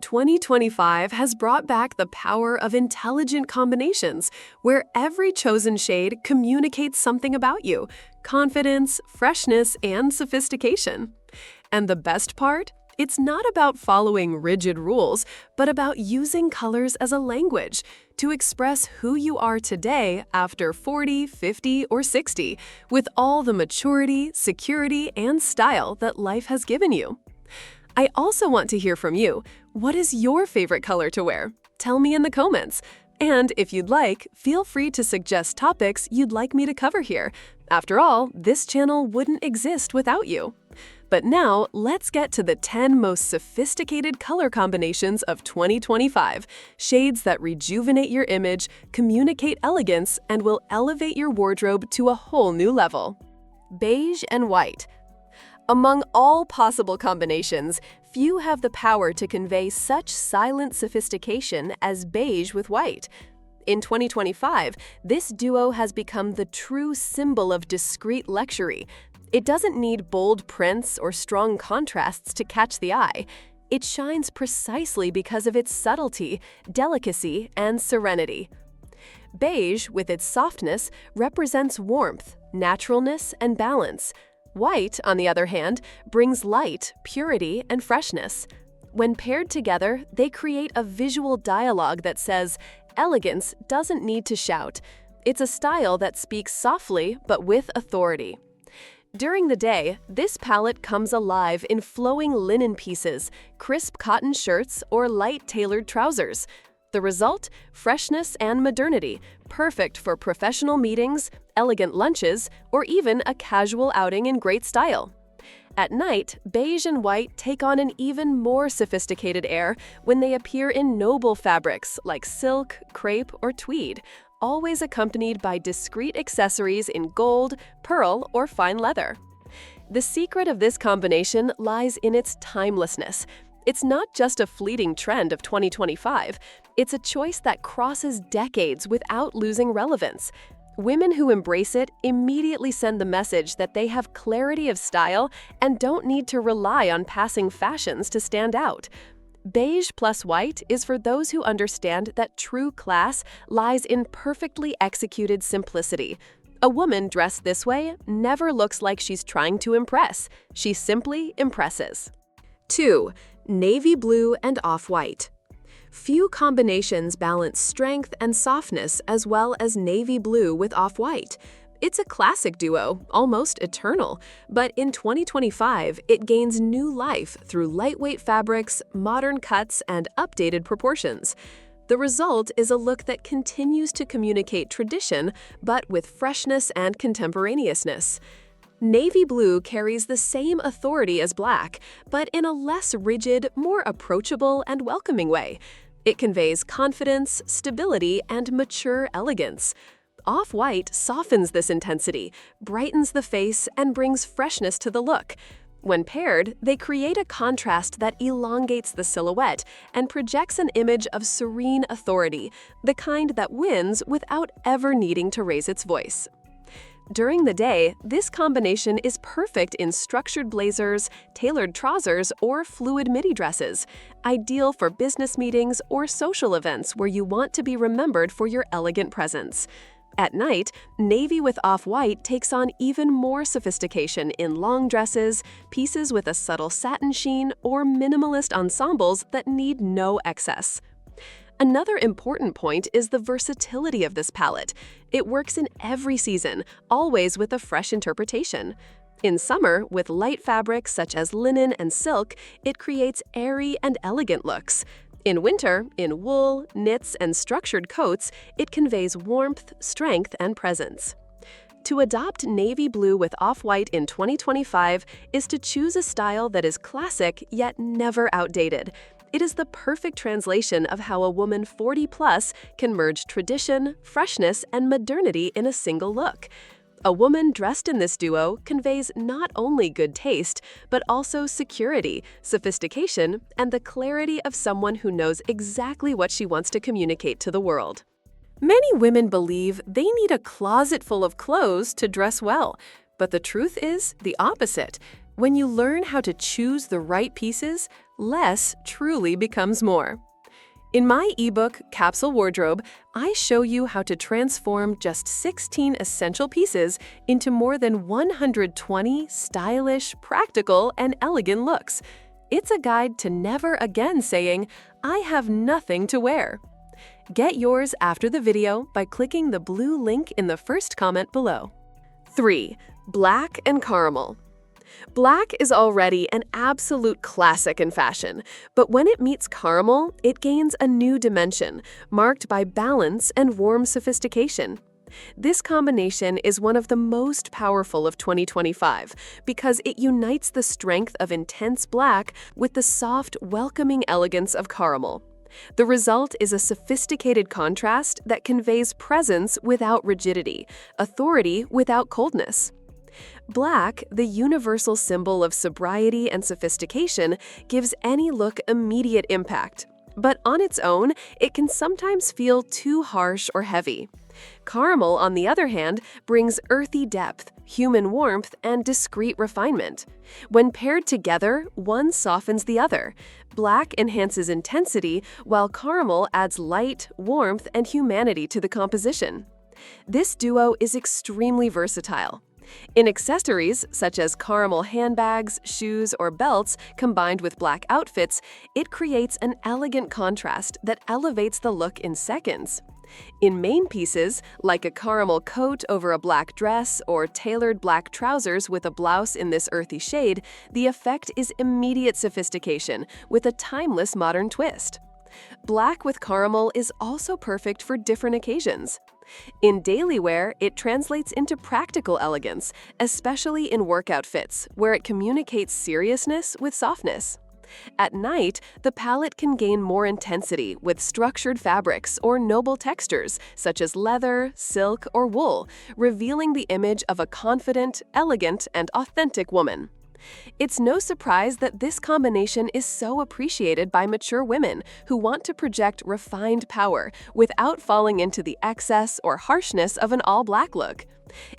2025 has brought back the power of intelligent combinations, where every chosen shade communicates something about you: confidence, freshness, and sophistication. And the best part? It's not about following rigid rules, but about using colors as a language to express who you are today after 40, 50, or 60, with all the maturity, security, and style that life has given you. I also want to hear from you. What is your favorite color to wear? Tell me in the comments. And if you'd like, feel free to suggest topics you'd like me to cover here. After all, this channel wouldn't exist without you. But now, let's get to the 10 most sophisticated color combinations of 2025, shades that rejuvenate your image, communicate elegance, and will elevate your wardrobe to a whole new level. Beige and white. Among all possible combinations, few have the power to convey such silent sophistication as beige with white. In 2025, this duo has become the true symbol of discreet luxury. It doesn't need bold prints or strong contrasts to catch the eye. It shines precisely because of its subtlety, delicacy, and serenity. Beige, with its softness, represents warmth, naturalness, and balance. White, on the other hand, brings light, purity, and freshness. When paired together, they create a visual dialogue that says, "Elegance doesn't need to shout." It's a style that speaks softly but with authority. During the day, this palette comes alive in flowing linen pieces, crisp cotton shirts, or light tailored trousers. The result? Freshness and modernity, perfect for professional meetings, elegant lunches, or even a casual outing in great style. At night, beige and white take on an even more sophisticated air when they appear in noble fabrics like silk, crepe, or tweed, always accompanied by discreet accessories in gold, pearl, or fine leather. The secret of this combination lies in its timelessness. It's not just a fleeting trend of 2025, it's a choice that crosses decades without losing relevance. Women who embrace it immediately send the message that they have clarity of style and don't need to rely on passing fashions to stand out. Beige plus white is for those who understand that true class lies in perfectly executed simplicity. A woman dressed this way never looks like she's trying to impress. She simply impresses. 2. Navy blue and off-white. Few combinations balance strength and softness as well as navy blue with off-white. It's a classic duo, almost eternal, but in 2025, it gains new life through lightweight fabrics, modern cuts, and updated proportions. The result is a look that continues to communicate tradition, but with freshness and contemporaneousness. Navy blue carries the same authority as black, but in a less rigid, more approachable and welcoming way. It conveys confidence, stability, and mature elegance. Off-white softens this intensity, brightens the face, and brings freshness to the look. When paired, they create a contrast that elongates the silhouette and projects an image of serene authority, the kind that wins without ever needing to raise its voice. During the day, this combination is perfect in structured blazers, tailored trousers, or fluid midi dresses, ideal for business meetings or social events where you want to be remembered for your elegant presence. At night, navy with off-white takes on even more sophistication in long dresses, pieces with a subtle satin sheen, or minimalist ensembles that need no excess. Another important point is the versatility of this palette. It works in every season, always with a fresh interpretation. In summer, with light fabrics such as linen and silk, it creates airy and elegant looks. In winter, in wool, knits, and structured coats, it conveys warmth, strength, and presence. To adopt navy blue with off-white in 2025 is to choose a style that is classic yet never outdated. It is the perfect translation of how a woman 40+ can merge tradition, freshness, and modernity in a single look. A woman dressed in this duo conveys not only good taste, but also security, sophistication, and the clarity of someone who knows exactly what she wants to communicate to the world. Many women believe they need a closet full of clothes to dress well, but the truth is the opposite. When you learn how to choose the right pieces, less truly becomes more. In my ebook, Capsule Wardrobe, I show you how to transform just 16 essential pieces into more than 120 stylish, practical, and elegant looks. It's a guide to never again saying, "I have nothing to wear." Get yours after the video by clicking the blue link in the first comment below. 3. Black and caramel. Black is already an absolute classic in fashion, but when it meets caramel, it gains a new dimension, marked by balance and warm sophistication. This combination is one of the most powerful of 2025 because it unites the strength of intense black with the soft, welcoming elegance of caramel. The result is a sophisticated contrast that conveys presence without rigidity, authority without coldness. Black, the universal symbol of sobriety and sophistication, gives any look immediate impact. But on its own, it can sometimes feel too harsh or heavy. Caramel, on the other hand, brings earthy depth, human warmth, and discreet refinement. When paired together, one softens the other. Black enhances intensity, while caramel adds light, warmth, and humanity to the composition. This duo is extremely versatile. In accessories, such as caramel handbags, shoes, or belts, combined with black outfits, it creates an elegant contrast that elevates the look in seconds. In main pieces, like a caramel coat over a black dress or tailored black trousers with a blouse in this earthy shade, the effect is immediate sophistication with a timeless modern twist. Black with caramel is also perfect for different occasions. In daily wear, it translates into practical elegance, especially in workout fits, where it communicates seriousness with softness. At night, the palette can gain more intensity with structured fabrics or noble textures, such as leather, silk, or wool, revealing the image of a confident, elegant, and authentic woman. It's no surprise that this combination is so appreciated by mature women who want to project refined power without falling into the excess or harshness of an all-black look.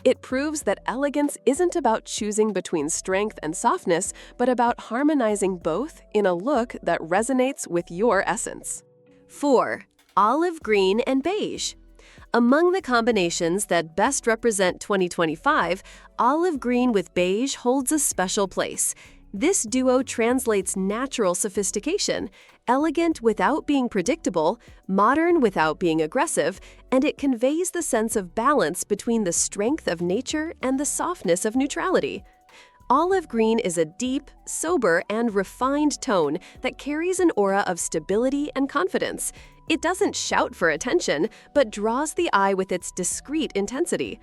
It proves that elegance isn't about choosing between strength and softness, but about harmonizing both in a look that resonates with your essence. 4. Olive green and beige. Among the combinations that best represent 2025, olive green with beige holds a special place. This duo translates natural sophistication, elegant without being predictable, modern without being aggressive, and it conveys the sense of balance between the strength of nature and the softness of neutrality. Olive green is a deep, sober, and refined tone that carries an aura of stability and confidence. It doesn't shout for attention, but draws the eye with its discreet intensity.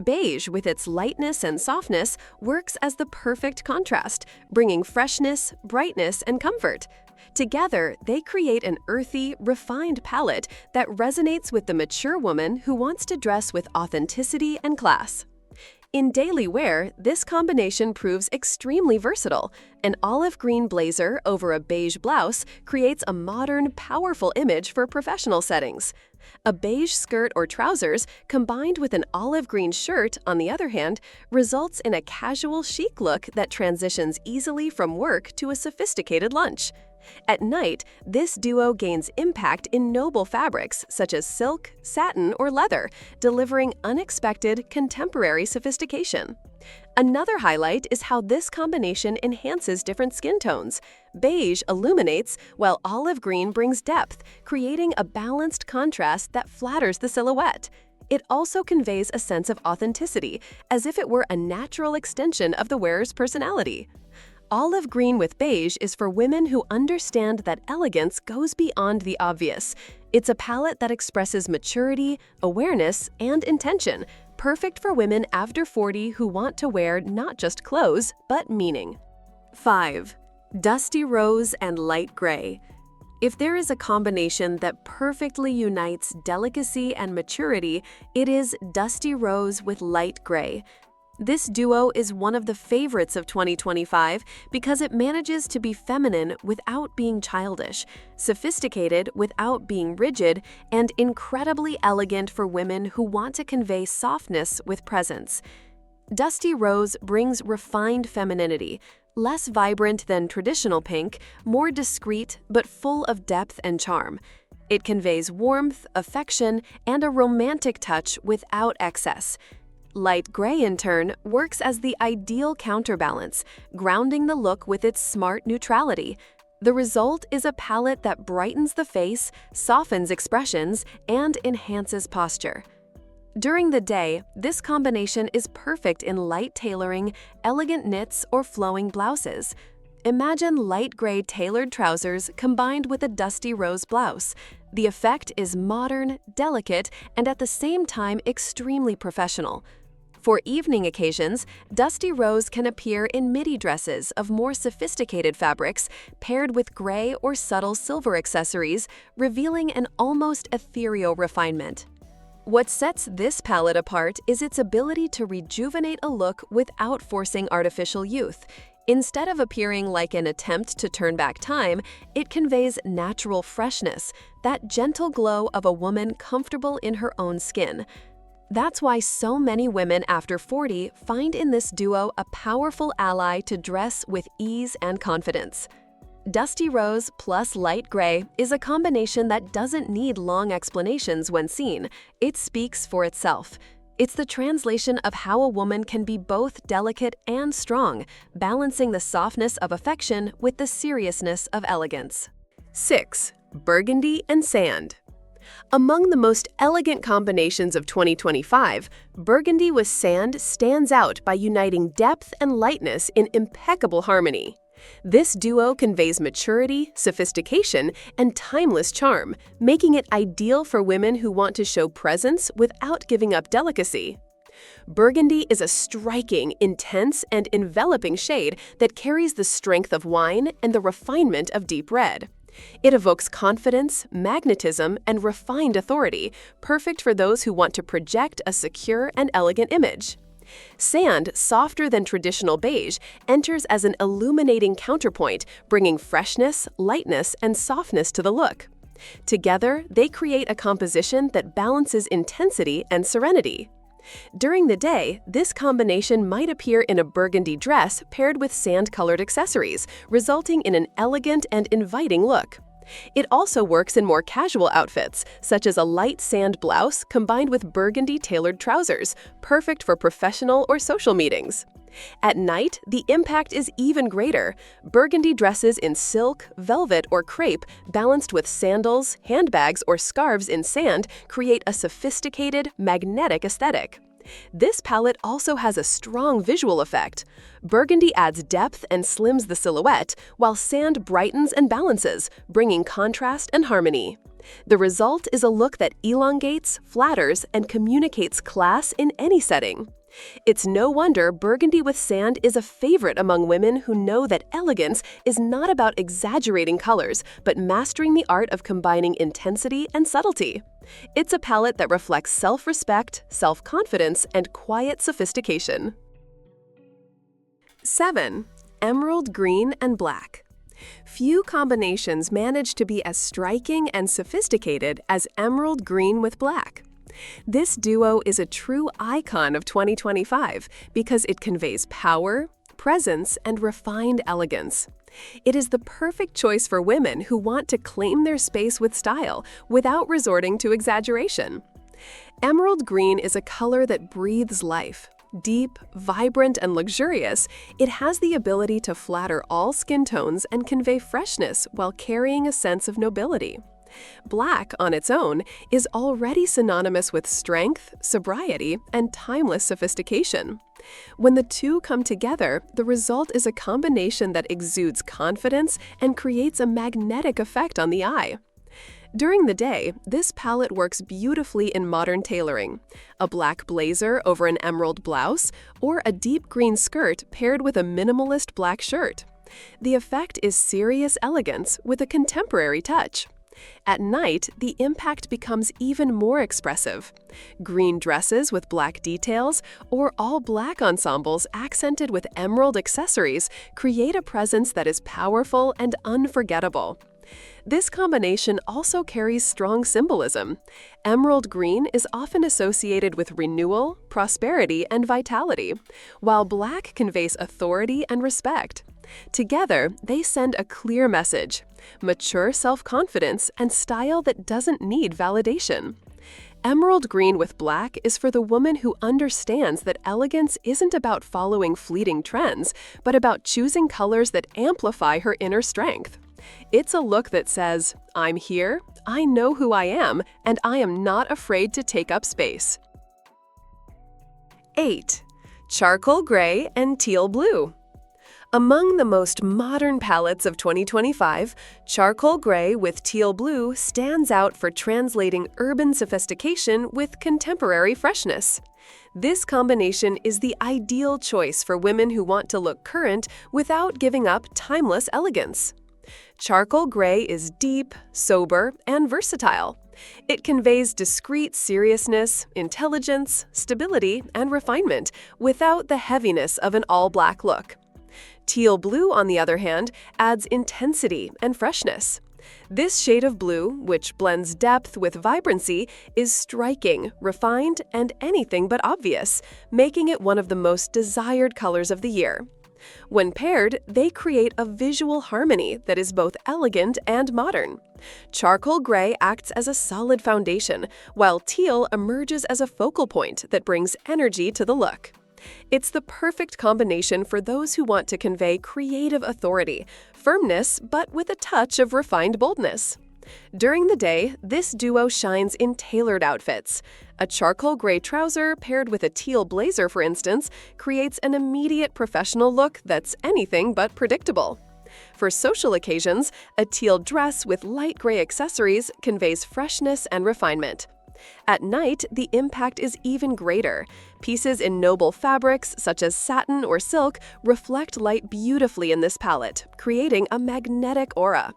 Beige, with its lightness and softness, works as the perfect contrast, bringing freshness, brightness, and comfort. Together, they create an earthy, refined palette that resonates with the mature woman who wants to dress with authenticity and class. In daily wear, this combination proves extremely versatile. An olive green blazer over a beige blouse creates a modern, powerful image for professional settings. A beige skirt or trousers combined with an olive green shirt, on the other hand, results in a casual chic look that transitions easily from work to a sophisticated lunch. At night, this duo gains impact in noble fabrics such as silk, satin, or leather, delivering unexpected, contemporary sophistication. Another highlight is how this combination enhances different skin tones. Beige illuminates, while olive green brings depth, creating a balanced contrast that flatters the silhouette. It also conveys a sense of authenticity, as if it were a natural extension of the wearer's personality. Olive green with beige is for women who understand that elegance goes beyond the obvious. It's a palette that expresses maturity, awareness, and intention, perfect for women after 40 who want to wear not just clothes, but meaning. 5. Dusty rose and light gray. If there is a combination that perfectly unites delicacy and maturity, it is dusty rose with light gray. This duo is one of the favorites of 2025 because it manages to be feminine without being childish, sophisticated without being rigid, and incredibly elegant for women who want to convey softness with presence. Dusty Rose brings refined femininity, less vibrant than traditional pink, more discreet but full of depth and charm. It conveys warmth, affection, and a romantic touch without excess. Light gray, in turn, works as the ideal counterbalance, grounding the look with its smart neutrality. The result is a palette that brightens the face, softens expressions, and enhances posture. During the day, this combination is perfect in light tailoring, elegant knits, or flowing blouses. Imagine light gray tailored trousers combined with a dusty rose blouse. The effect is modern, delicate, and at the same time extremely professional. For evening occasions, Dusty Rose can appear in midi dresses of more sophisticated fabrics, paired with gray or subtle silver accessories, revealing an almost ethereal refinement. What sets this palette apart is its ability to rejuvenate a look without forcing artificial youth. Instead of appearing like an attempt to turn back time, it conveys natural freshness, that gentle glow of a woman comfortable in her own skin. That's why so many women after 40 find in this duo a powerful ally to dress with ease and confidence. Dusty Rose plus light gray is a combination that doesn't need long explanations when seen. It speaks for itself. It's the translation of how a woman can be both delicate and strong, balancing the softness of affection with the seriousness of elegance. 6. Burgundy and sand. Among the most elegant combinations of 2025, burgundy with sand stands out by uniting depth and lightness in impeccable harmony. This duo conveys maturity, sophistication, and timeless charm, making it ideal for women who want to show presence without giving up delicacy. Burgundy is a striking, intense, and enveloping shade that carries the strength of wine and the refinement of deep red. It evokes confidence, magnetism, and refined authority, perfect for those who want to project a secure and elegant image. Sand, softer than traditional beige, enters as an illuminating counterpoint, bringing freshness, lightness, and softness to the look. Together, they create a composition that balances intensity and serenity. During the day, this combination might appear in a burgundy dress paired with sand-colored accessories, resulting in an elegant and inviting look. It also works in more casual outfits, such as a light sand blouse combined with burgundy-tailored trousers, perfect for professional or social meetings. At night, the impact is even greater. Burgundy dresses in silk, velvet, or crepe, balanced with sandals, handbags, or scarves in sand, create a sophisticated, magnetic aesthetic. This palette also has a strong visual effect. Burgundy adds depth and slims the silhouette, while sand brightens and balances, bringing contrast and harmony. The result is a look that elongates, flatters, and communicates class in any setting. It's no wonder burgundy with sand is a favorite among women who know that elegance is not about exaggerating colors, but mastering the art of combining intensity and subtlety. It's a palette that reflects self-respect, self-confidence, and quiet sophistication. 7. Emerald green and black. Few combinations manage to be as striking and sophisticated as emerald green with black. This duo is a true icon of 2025 because it conveys power, presence, and refined elegance. It is the perfect choice for women who want to claim their space with style without resorting to exaggeration. Emerald green is a color that breathes life. Deep, vibrant, and luxurious, it has the ability to flatter all skin tones and convey freshness while carrying a sense of nobility. Black, on its own, is already synonymous with strength, sobriety, and timeless sophistication. When the two come together, the result is a combination that exudes confidence and creates a magnetic effect on the eye. During the day, this palette works beautifully in modern tailoring. A black blazer over an emerald blouse, or a deep green skirt paired with a minimalist black shirt. The effect is serious elegance with a contemporary touch. At night, the impact becomes even more expressive. Green dresses with black details or all-black ensembles accented with emerald accessories create a presence that is powerful and unforgettable. This combination also carries strong symbolism. Emerald green is often associated with renewal, prosperity, and vitality, while black conveys authority and respect. Together, they send a clear message: mature self-confidence and style that doesn't need validation. Emerald green with black is for the woman who understands that elegance isn't about following fleeting trends, but about choosing colors that amplify her inner strength. It's a look that says, "I'm here, I know who I am, and I am not afraid to take up space." 8. Charcoal gray and teal blue. Among the most modern palettes of 2025, charcoal gray with teal blue stands out for translating urban sophistication with contemporary freshness. This combination is the ideal choice for women who want to look current without giving up timeless elegance. Charcoal gray is deep, sober, and versatile. It conveys discreet seriousness, intelligence, stability, and refinement without the heaviness of an all-black look. Teal blue, on the other hand, adds intensity and freshness. This shade of blue, which blends depth with vibrancy, is striking, refined, and anything but obvious, making it one of the most desired colors of the year. When paired, they create a visual harmony that is both elegant and modern. Charcoal gray acts as a solid foundation, while teal emerges as a focal point that brings energy to the look. It's the perfect combination for those who want to convey creative authority, firmness, but with a touch of refined boldness. During the day, this duo shines in tailored outfits. A charcoal gray trouser paired with a teal blazer, for instance, creates an immediate professional look that's anything but predictable. For social occasions, a teal dress with light gray accessories conveys freshness and refinement. At night, the impact is even greater. Pieces in noble fabrics, such as satin or silk, reflect light beautifully in this palette, creating a magnetic aura.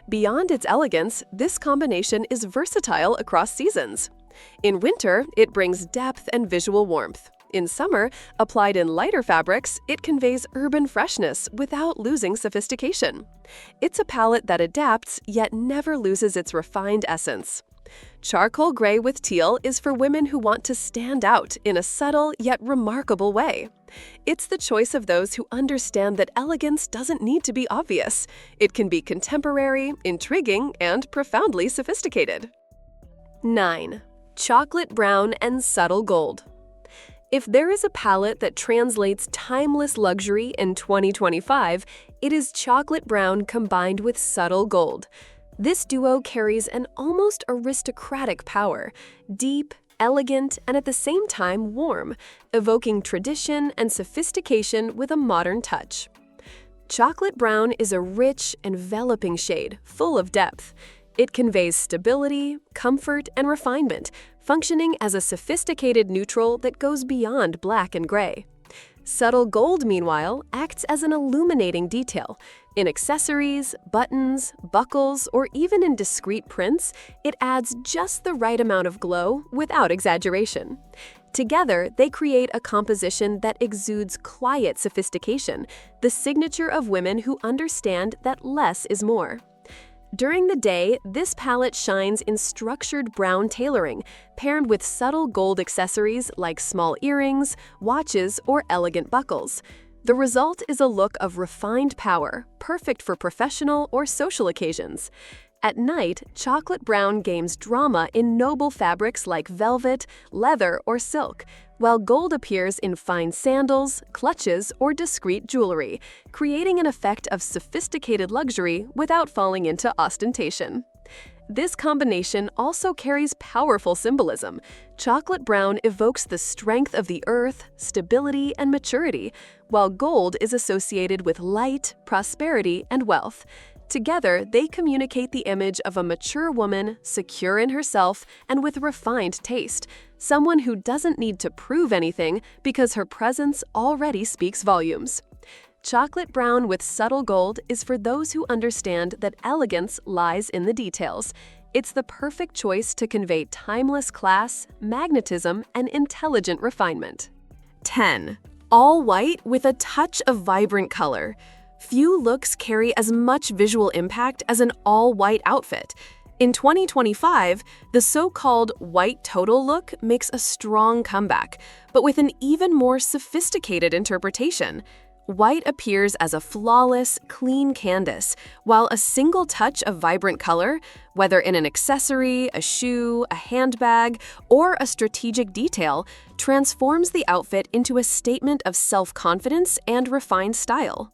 Beyond its elegance, this combination is versatile across seasons. In winter, it brings depth and visual warmth. In summer, applied in lighter fabrics, it conveys urban freshness without losing sophistication. It's a palette that adapts, yet never loses its refined essence. Charcoal gray with teal is for women who want to stand out in a subtle yet remarkable way. It's the choice of those who understand that elegance doesn't need to be obvious. It can be contemporary, intriguing, and profoundly sophisticated. 9. Chocolate brown and subtle gold. If there is a palette that translates timeless luxury in 2025, it is chocolate brown combined with subtle gold. This duo carries an almost aristocratic power, deep, elegant, and at the same time warm, evoking tradition and sophistication with a modern touch. Chocolate brown is a rich, enveloping shade, full of depth. It conveys stability, comfort, and refinement, functioning as a sophisticated neutral that goes beyond black and gray. Subtle gold, meanwhile, acts as an illuminating detail. In accessories, buttons, buckles, or even in discreet prints, it adds just the right amount of glow without exaggeration. Together, they create a composition that exudes quiet sophistication, the signature of women who understand that less is more. During the day, this palette shines in structured brown tailoring, paired with subtle gold accessories like small earrings, watches, or elegant buckles. The result is a look of refined power, perfect for professional or social occasions. At night, chocolate brown gains drama in noble fabrics like velvet, leather, or silk, while gold appears in fine sandals, clutches, or discreet jewelry, creating an effect of sophisticated luxury without falling into ostentation. This combination also carries powerful symbolism. Chocolate brown evokes the strength of the earth, stability, and maturity, while gold is associated with light, prosperity, and wealth. Together, they communicate the image of a mature woman, secure in herself, and with refined taste, someone who doesn't need to prove anything because her presence already speaks volumes. Chocolate brown with subtle gold is for those who understand that elegance lies in the details. It's the perfect choice to convey timeless class, magnetism, and intelligent refinement. 10. All white with a touch of vibrant color. Few looks carry as much visual impact as an all-white outfit. In 2025, the so-called white total look makes a strong comeback, but with an even more sophisticated interpretation. White appears as a flawless, clean canvas, while a single touch of vibrant color, whether in an accessory, a shoe, a handbag, or a strategic detail, transforms the outfit into a statement of self-confidence and refined style.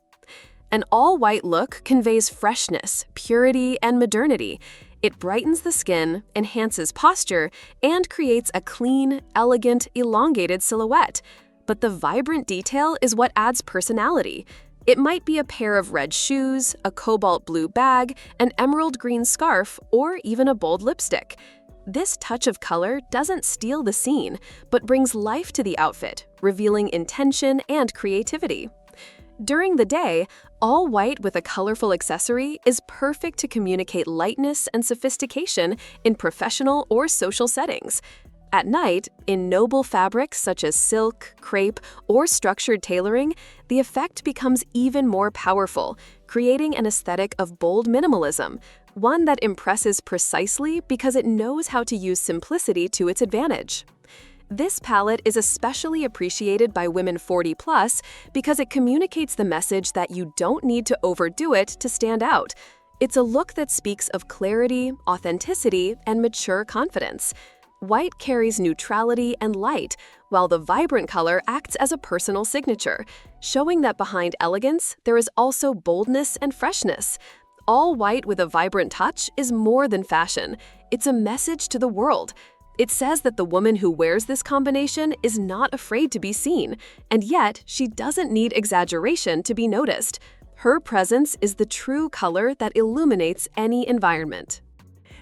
An all-white look conveys freshness, purity, and modernity. It brightens the skin, enhances posture, and creates a clean, elegant, elongated silhouette. But the vibrant detail is what adds personality. It might be a pair of red shoes, a cobalt blue bag, an emerald green scarf, or even a bold lipstick. This touch of color doesn't steal the scene, but brings life to the outfit, revealing intention and creativity. During the day, all white with a colorful accessory is perfect to communicate lightness and sophistication in professional or social settings. At night, in noble fabrics such as silk, crepe, or structured tailoring, the effect becomes even more powerful, creating an aesthetic of bold minimalism, one that impresses precisely because it knows how to use simplicity to its advantage. This palette is especially appreciated by women 40+ because it communicates the message that you don't need to overdo it to stand out. It's a look that speaks of clarity, authenticity, and mature confidence. White carries neutrality and light, while the vibrant color acts as a personal signature, showing that behind elegance, there is also boldness and freshness. All white with a vibrant touch is more than fashion. It's a message to the world. It says that the woman who wears this combination is not afraid to be seen, and yet she doesn't need exaggeration to be noticed. Her presence is the true color that illuminates any environment.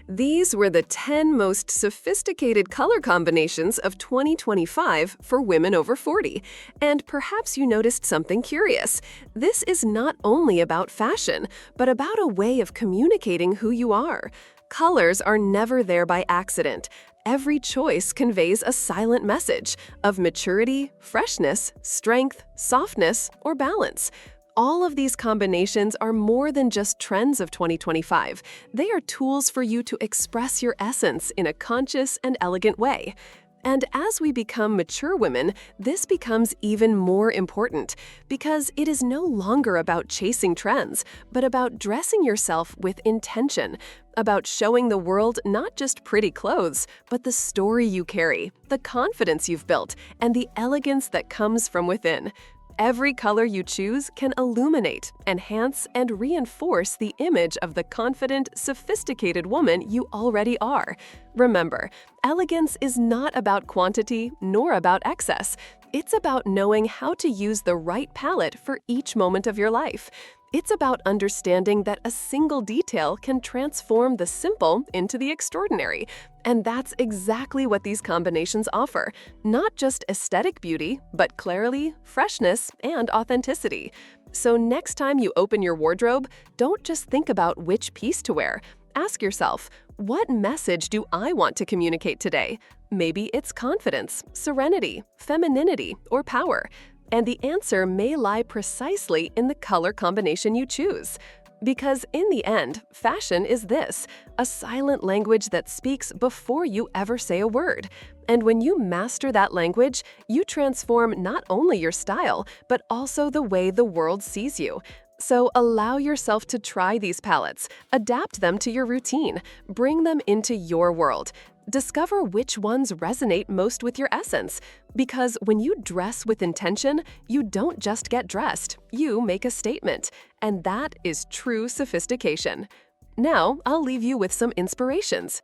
These were the 10 most sophisticated color combinations of 2025 for women over 40. And perhaps you noticed something curious. This is not only about fashion, but about a way of communicating who you are. Colors are never there by accident. Every choice conveys a silent message of maturity, freshness, strength, softness, or balance. All of these combinations are more than just trends of 2025. They are tools for you to express your essence in a conscious and elegant way. And as we become mature women, this becomes even more important because it is no longer about chasing trends, but about dressing yourself with intention, about showing the world not just pretty clothes, but the story you carry, the confidence you've built, and the elegance that comes from within. Every color you choose can illuminate, enhance, and reinforce the image of the confident, sophisticated woman you already are. Remember, elegance is not about quantity nor about excess. It's about knowing how to use the right palette for each moment of your life. It's about understanding that a single detail can transform the simple into the extraordinary. And that's exactly what these combinations offer. Not just aesthetic beauty, but clarity, freshness, and authenticity. So next time you open your wardrobe, don't just think about which piece to wear. Ask yourself, what message do I want to communicate today? Maybe it's confidence, serenity, femininity, or power. And the answer may lie precisely in the color combination you choose. Because in the end, fashion is this, a silent language that speaks before you ever say a word. And when you master that language, you transform not only your style, but also the way the world sees you. So allow yourself to try these palettes, adapt them to your routine, bring them into your world. Discover which ones resonate most with your essence. Because when you dress with intention, you don't just get dressed, you make a statement. And that is true sophistication. Now, I'll leave you with some inspirations.